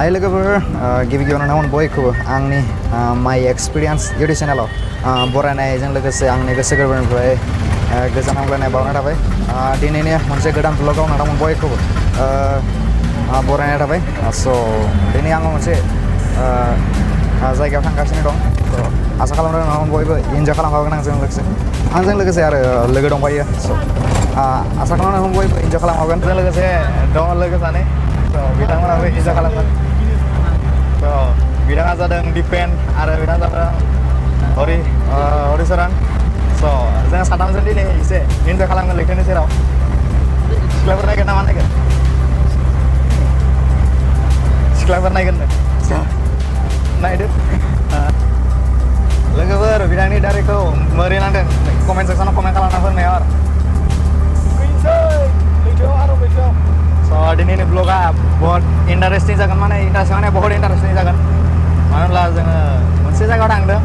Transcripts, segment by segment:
Hai logoफोर गिबियावनो नोंथांमोन बयखौबो आंनि माइ एक्सपिरियेन्स इउटुब चेनेलाव बरायनायजों लोगोसे आंनि गोसो गोरबोनिफ्राय गोजोन हामलायनाय बावनाय थाबाय दिनैनि मोनसे गोदान ब्लगाव नोंथांमोन बयखौबो बरायनाय थाबाय स' दिनै आङो मोनसे जायगायाव थांगासिनो दं आसा खालामदों नोंथांमोन बयबो इन्जय खालामफागोन आंजों लोगोसे आरो लोगो दंफायो स' आसा खालामदों नोंथांमोन बयबो इन्जय खालामफागोन जों लोगोसे दङ लोगो सानै बिथांमोनाबो इन्जय खालामगोन बिथाङा जादों दिपेन आरो बिथाङा जादों हरिचरन स' जों साथामजों दिनै एसे इन्जय खालामगोन लैथोनि सेराव सिख्लाफोर नायगोन ना मा नायगोन सिख्लाफोर नायगोन नायदो लोगोफोर बिथांनि दारिखौ मोरै नांदों कमेन्ट सेक्सनाव कमेन्ट खालामना फोरमायहर स' दिनैनि ब्लगा बहुत इन्टारेस्टिं जागोन माने बहुत इन्टारेस्टिं जागोन मानो होनब्ला जोङो मोनसे जायगायाव थांदों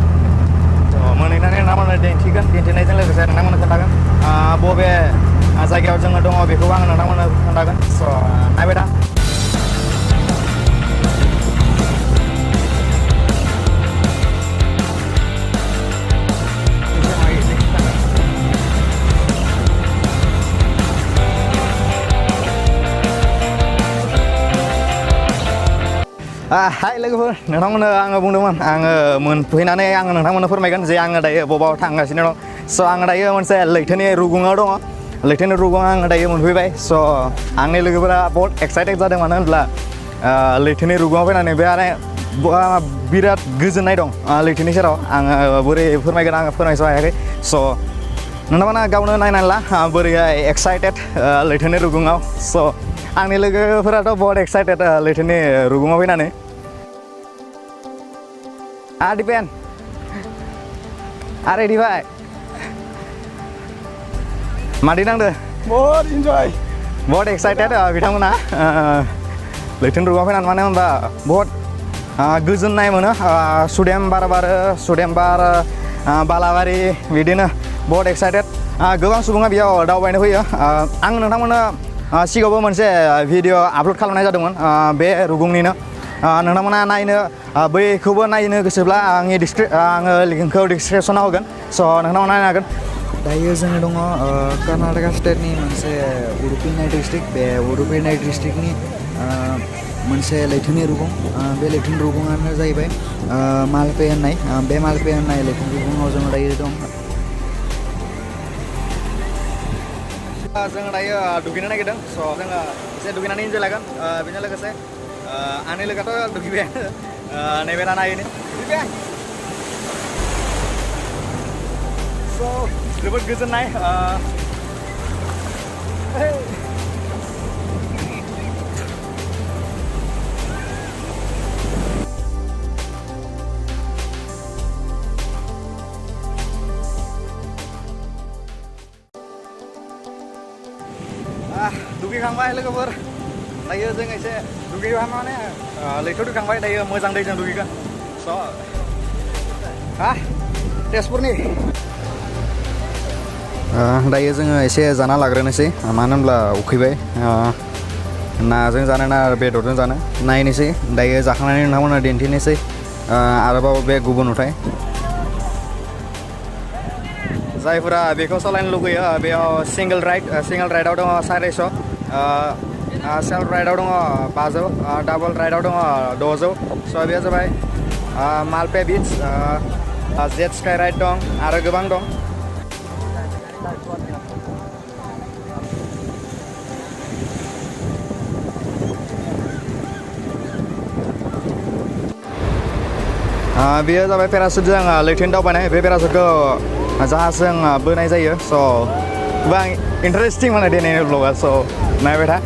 मोनहैनानै नोंथांमोननो दिन्थिनायजों लोगोसे नोंथांमोननो खोन्थागोन बबे जायगायाव जोङो दङ बेखौबो आङो नोंथांमोननो खोन्थागोन स' नायबाय था हाय लोगोफोर नोंथांमोननो आङो बुंदोंमोन आङो मोनफैनानै आङो नोंथांमोननो फोरमायगोन जे आङो दायो बबाव थांगासिनो दं स' आङो दायो मोनसे लैथोनि रुगुङाव दङ लैथोनि रुगुङाव आङो दायो मोनफैबाय स' आंनि लोगोफोरा बहुत एक्साइटेड जादों मानो होनब्ला लैथोनि रुगुङाव फैनानै बिराद गोजोननाय दं लैथोनि सेराव आङो बोरै फोरमायगोन आङो फोरमायस' हायाखै स' नोंथांमोना गावनो नायनानै ला बोरैहाय एक्साइटेड लैथोनि रुगुङाव स' आंनि लोगोफोराथ' बहुत एक्साइटेड लैथोनि रुगुङाव फैनानै दिपेन रेडि भाई मादि नांदो बहुत इन्जय बहुत एक्साइटेड बिथांमोना लैथोनि रुगुङाव फैनानै मानो होनबा बहुत गोजोननाय मोनो सुदेम बार बालाबारि बिदिनो बहुत एक्साइटेड गोबां सुबुङा बेयाव दावबायनो फैयो आं नोंथांमोननो सिगाङावबो मोनसे भिडिअ आपल'ड खालामनाय जादोंमोन बे रुगुंनिनो नोंथांमोना नायनो बैखौबो नायनो गोसोब्ला आङो लिंकखौ डिसक्रिपसनाव होगोन स' नोंथांमोना नायनो हागोन दायो जोङो दङ कर्नाटका स्टेटनि मोनसे उडुपि होननाय डिस्ट्रिक्ट बे उडुपि होननाय डिस्ट्रिक्टनि मोनसे लैथोनि रुगुं बे लैथोनि रुगुङानो जाहैबाय मालपे होननाय बे मालपे होननाय लैथोनि रुगुङाव जोङो दायो दं जोङो दायो दुगैनो नागिरदों स' जोङो एसे दुगैनानै इन्जय लागोन बेजों लोगोसे आंनि लोगोआथ' दुगैबाय नैबे नायनो स' जोबोद गोजोननाय दुगैखांबाय लोगोफोर दायो जों एसे दुगैबा माने लैथोआव दुगैखांबाय दायो मोजां दैजों दुगैगोन स' तेजपुरनि दायो जोङो एसे जाना लाग्रोनोसै मानो होनब्ला उखैबाय नाजों जानो ना बेदरजों जानो नायनोसै दायो जाखांनानै नोंथांमोननो दिन्थिनोसै आरोबाव बे गुबुन नुथाय जायफोरा बेखौ सालायनो लुगैयो बेयाव सिंगेल राइडआव दङ 450 सेल्फ राइडआव दङ 500 डाबल राइडआव दङ 600 स' बेयो जाबाय Malpe beach jet ski ride दं आरो गोबां दं बेयो जाबाय पेरासुटजों लैथोनि दावबायनाय बे पेरासुटखौ जाहाजजों बोनाय जायो स' गोबां इन्टारेस्टिं माने दिनैनि ब्लगा स' नायबाय था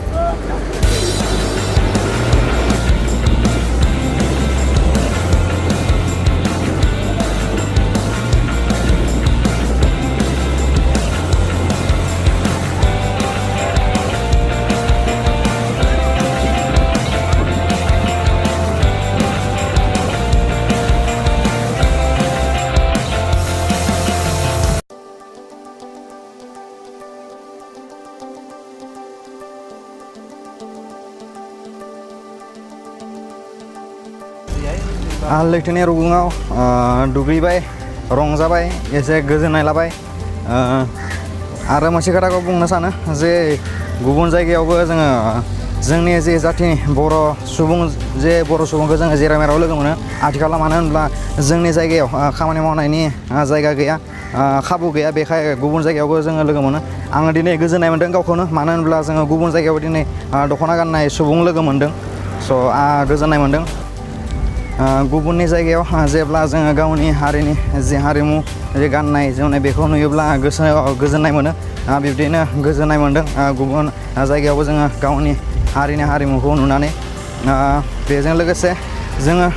लैथोनि रुगुङाव दुगैबाय रंजाबाय एसे गोजोननाय लाबाय आरो मोनसे खोथाखौ बुंनो सानो जे गुबुन जायगायावबो जोङो जोंनि जे जाथिनि बर' सुबुंखौ जोङो जेराव मेराव लोगो मोनो आथिखालाव मानो होनब्ला जोंनि जायगायाव खामानि मावनायनि जायगा गैया खाबु गैया बेखाय गुबुन जायगायावबो जोङो लोगो मोनो आङो दिनै गोजोननाय मोन्दों गावखौनो मानो होनब्ला जोङो गुबुन जायगायाव दिनै दख'ना गाननाय सुबुं लोगो मोन्दों स' गोजोननाय मोन्दों गुबुननि जायगायाव जेब्ला जोङो गावनि हारिनि जे हारिमु जे गाननाय जोमनाय बेखौ नुयोब्ला गोसोआव गोजोननाय मोनो बिब्दिनो गोजोननाय मोन्दों गुबुन जायगायावबो जोङो गावनि हारिनि हारिमुखौ नुनानै बेजों लोगोसे जोङो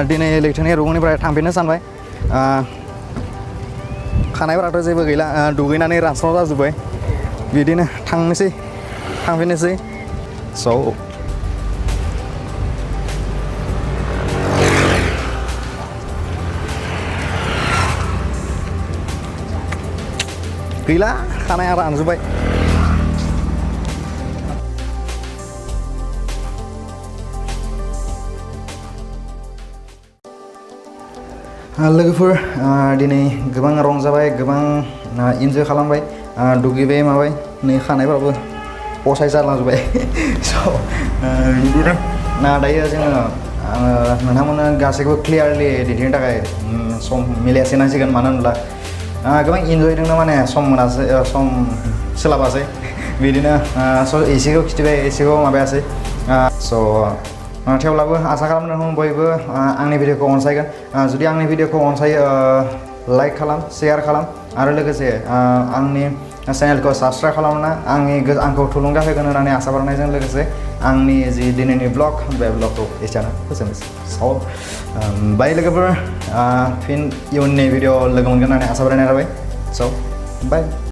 दिनै लैथोनि रुगुंनिफ्राय थांफिननो सानबाय खानायफोराथ' जेबो गैला दुगैनानै रानस्राव जाजोब्बाय बिदिनो थांफिननोसै स' गैला खानाया रानजोब्बाय लोगोफोर दिनै गोबां रंजाबाय गोबां इन्जय खालामबाय दुगैबाय माबाय नै खानायफ्राबो पसाय जालांजोब्बाय स' बिदिनो दायो जोङो नोंथांमोननो गासैखौबो क्लियारलि दिन्थिनो थाखाय सम मिलायासै होननांसिगोन मानो होनब्ला गोबां इन्जय दंनो माने सम मोनासै सम सोलाबासै बिदिनो एसेखौ खिथिबाय एसेखौ माबायासै स' थेवब्लाबो आसा खालामदों बयबो आंनि भिडिअखौ अनसायगोन जुदि आंनि भिडिअखौ अनसायो लाइक खालाम शेयार खालाम आरो लोगोसे आंनि चेनेलखौ साबस्क्राइब खालामना आंखौ थुलुंगा होगोन होननानै आसा खालामनायजों लोगोसे आंनि जि दिनैनि ब्लग बे ब्लगखौ एसेयावनो फोजोबनोसै स' बाय लोगोफोर फिन इयुननि भिडिअ लोगो मोनगोन होननानै आसा बानायनाय जाबाय स' बाय